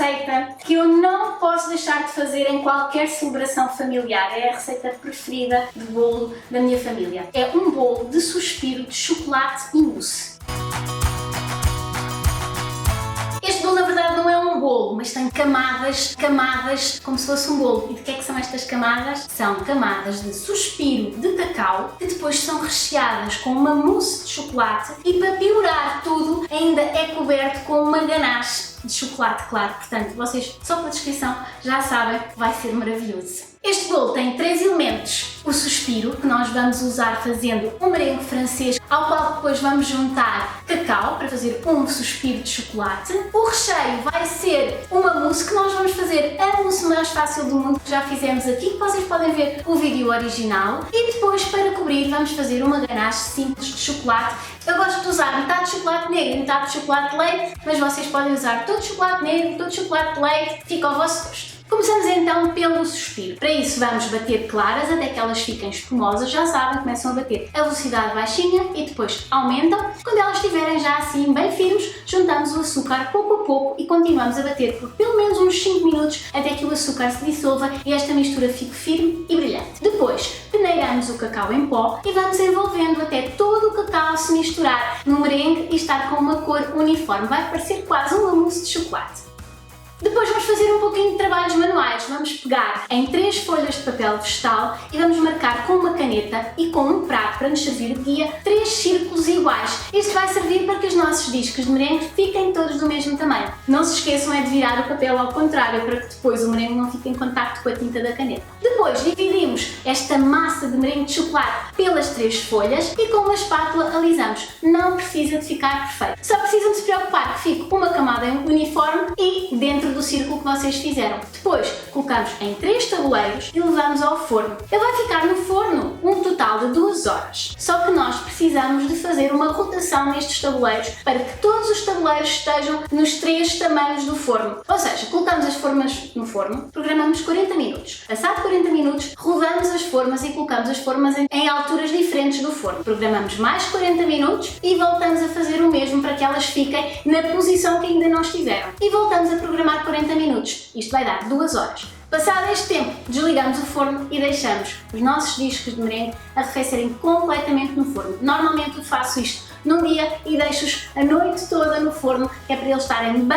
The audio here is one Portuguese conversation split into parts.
receita que eu não posso deixar de fazer em qualquer celebração familiar. É a receita preferida de bolo da minha família. É um bolo de suspiro de chocolate e mousse. Este bolo, na verdade, não é um bolo, mas tem camadas, como se fosse um bolo. E de que é que são estas camadas? São camadas de suspiro de cacau, que depois são recheadas com uma mousse de chocolate e, para piorar tudo, ainda é coberto com uma ganache de chocolate claro. Portanto, vocês, só pela descrição, já sabem que vai ser maravilhoso. Este bolo tem 3 elementos. O suspiro, que nós vamos usar fazendo um merengue francês, ao qual depois vamos juntar cacau para fazer um suspiro de chocolate. O recheio vai ser uma mousse, que nós vamos fazer a mousse mais fácil do mundo, que já fizemos aqui, que vocês podem ver o vídeo original. E depois, para cobrir, vamos fazer uma ganache simples de chocolate. Eu gosto de usar metade de chocolate negro e metade de chocolate de leite, mas vocês podem usar todo chocolate negro, todo chocolate de leite, fica ao vosso gosto. Começamos então pelo suspiro. Para isso vamos bater claras até que elas fiquem espumosas. Já sabem, começam a bater a velocidade baixinha e depois aumentam. Quando elas estiverem já assim bem firmes, juntamos o açúcar pouco a pouco e continuamos a bater por pelo menos uns 5 minutos até que o açúcar se dissolva e esta mistura fique firme e brilhante. Depois peneiramos o cacau em pó e vamos envolvendo até todo o cacau se misturar no merengue e estar com uma cor uniforme. Vai parecer quase uma mousse de chocolate. Depois vamos fazer um pouquinho de trabalhos manuais. Vamos pegar em 3 folhas de papel vegetal e vamos marcar com uma caneta e com um prato para nos servir de guia 3 círculos iguais. Isto vai servir para que os nossos discos de merengue fiquem todos do mesmo tamanho. Não se esqueçam é de virar o papel ao contrário para que depois o merengue não fique em contacto com a tinta da caneta. Depois dividimos esta massa de merengue de chocolate pelas 3 folhas e com uma espátula alisamos. Não precisa de ficar perfeito. Só precisam de se preocupar que fique uma camada uniforme e dentro do círculo que vocês fizeram. Depois colocamos em 3 tabuleiros e levamos ao forno. Ele vai ficar no forno um total de 2 horas. Só que nós precisamos de fazer uma rotação nestes tabuleiros para que todos os tabuleiros estejam nos 3 tamanhos do forno. Ou seja, colocamos as formas no forno, programamos 40 minutos. Passado 40 minutos, rodamos as formas e colocamos as formas em alturas diferentes do forno. Programamos mais 40 minutos e voltamos a fazer o mesmo para que elas fiquem na posição que ainda não estiveram. E voltamos a programar 40 minutos. Isto vai dar 2 horas. Passado este tempo, desligamos o forno e deixamos os nossos discos de merengue arrefecerem completamente no forno. Normalmente eu faço isto num dia e deixo-os a noite toda no forno, que é para eles estarem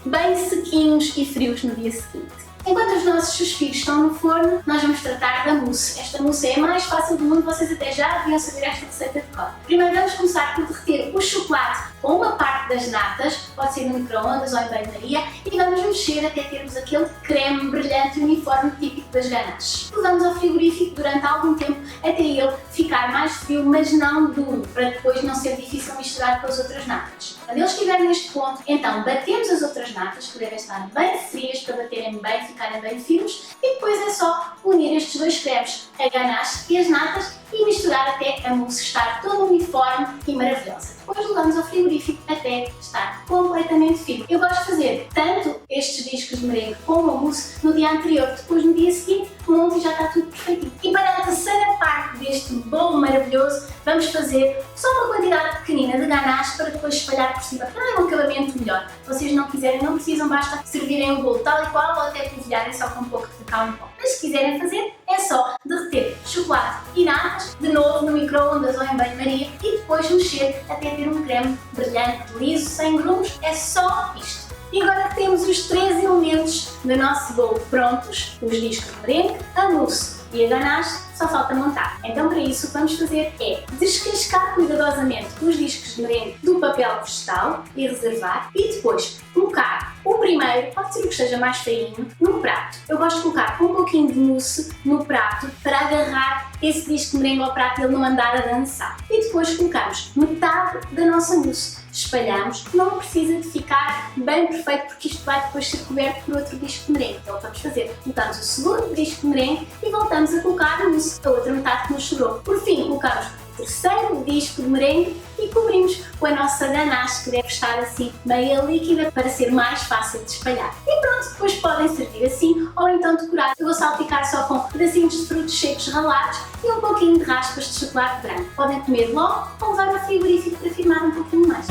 bem sequinhos e frios no dia seguinte. Enquanto os nossos suspiros estão no forno, nós vamos tratar da mousse. Esta mousse é a mais fácil do mundo, vocês até já deviam saber esta receita de cor. Primeiro vamos começar por derreter o chocolate com uma parte das natas, pode ser no micro-ondas ou em banho-maria, e vamos mexer até termos aquele creme brilhante uniforme típico das ganaches. Levamos ao frigorífico durante algum tempo até ele ficar mais frio, mas não duro, para depois não ser difícil misturar com as outras natas. Quando ele estiver neste ponto, então batemos as outras natas, que devem estar bem frias para baterem bem, ficarem bem firmes, e depois é só unir estes 2 cremes, a ganache e as natas, e misturar até a mousse estar toda uniforme e maravilhosa. Depois levamos ao frigorífico até estar completamente firme. Eu gosto de fazer tanto estes discos de merengue como a mousse no dia anterior, depois no dia seguinte monto e já está tudo perfeitinho. E para a terceira parte deste bolo maravilhoso, vamos fazer só uma quantidade pequenina de ganache para depois espalhar por cima, para dar um acabamento melhor. Se vocês não quiserem, não precisam, basta servirem o bolo tal e qual ou até polvilharem só com um pouco de cacau em pó. Mas se quiserem fazer, é só derreter chocolate e natas, de novo no micro-ondas ou em banho-maria, e depois mexer até ter um creme brilhante, liso, sem grumos. É só isto. E agora que temos os 3 elementos do nosso bolo prontos, os discos de merengue, a mousse e a ganache, só falta montar. Então para isso o que vamos fazer é descascar cuidadosamente os discos de merengue do papel vegetal e reservar, e depois colocar o primeiro, pode ser o que esteja mais feinho, no prato. Eu gosto de colocar um pouquinho de mousse no prato para agarrar esse disco de merengue ao prato e ele não andar a dançar. E depois colocamos metade da nossa mousse. Espalhamos, não precisa de ficar bem perfeito porque isto vai depois ser coberto por outro disco de merengue. Então vamos fazer, colocamos o segundo disco de merengue e voltamos a colocar a mousse, a outra metade que nos sobrou. Por fim, colocamos o terceiro disco de merengue e cobrimos com a nossa ganache, que deve estar assim meia líquida para ser mais fácil de espalhar. E pronto, depois podem servir assim ou então decorar. Eu vou salpicar só com pedacinhos de frutos secos ralados e um pouquinho de raspas de chocolate branco. Podem comer logo ou levar ao frigorífico para firmar um pouquinho mais.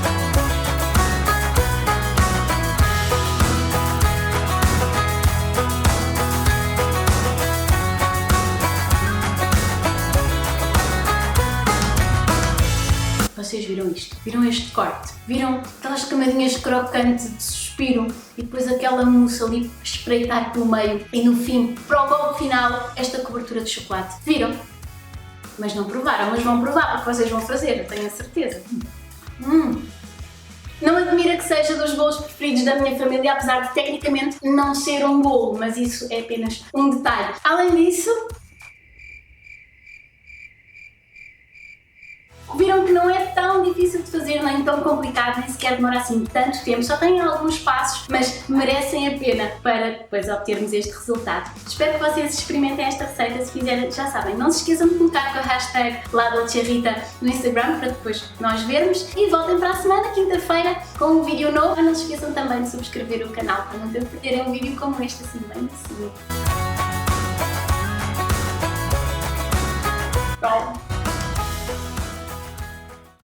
Vocês viram isto? Viram este corte? Viram aquelas camadinhas crocantes de suspiro e depois aquela mousse ali a espreitar pelo meio e no fim, para o golpe final, esta cobertura de chocolate? Viram? Mas não provaram, mas vão provar porque vocês vão fazer, eu tenho a certeza. Não admira que seja dos bolos preferidos da minha família, apesar de tecnicamente não ser um bolo, mas isso é apenas um detalhe. Além disso, viram que não é tão difícil de fazer, nem tão complicado, nem sequer demora assim tanto tempo, só tem alguns passos, mas merecem a pena para depois obtermos este resultado. Espero que vocês experimentem esta receita, se fizerem, já sabem, não se esqueçam de colocar com a hashtag ladolcerrita no Instagram para depois nós vermos e voltem para a semana, quinta-feira, com um vídeo novo. Não se esqueçam também de subscrever o canal para não perderem um vídeo como este assim bem assim.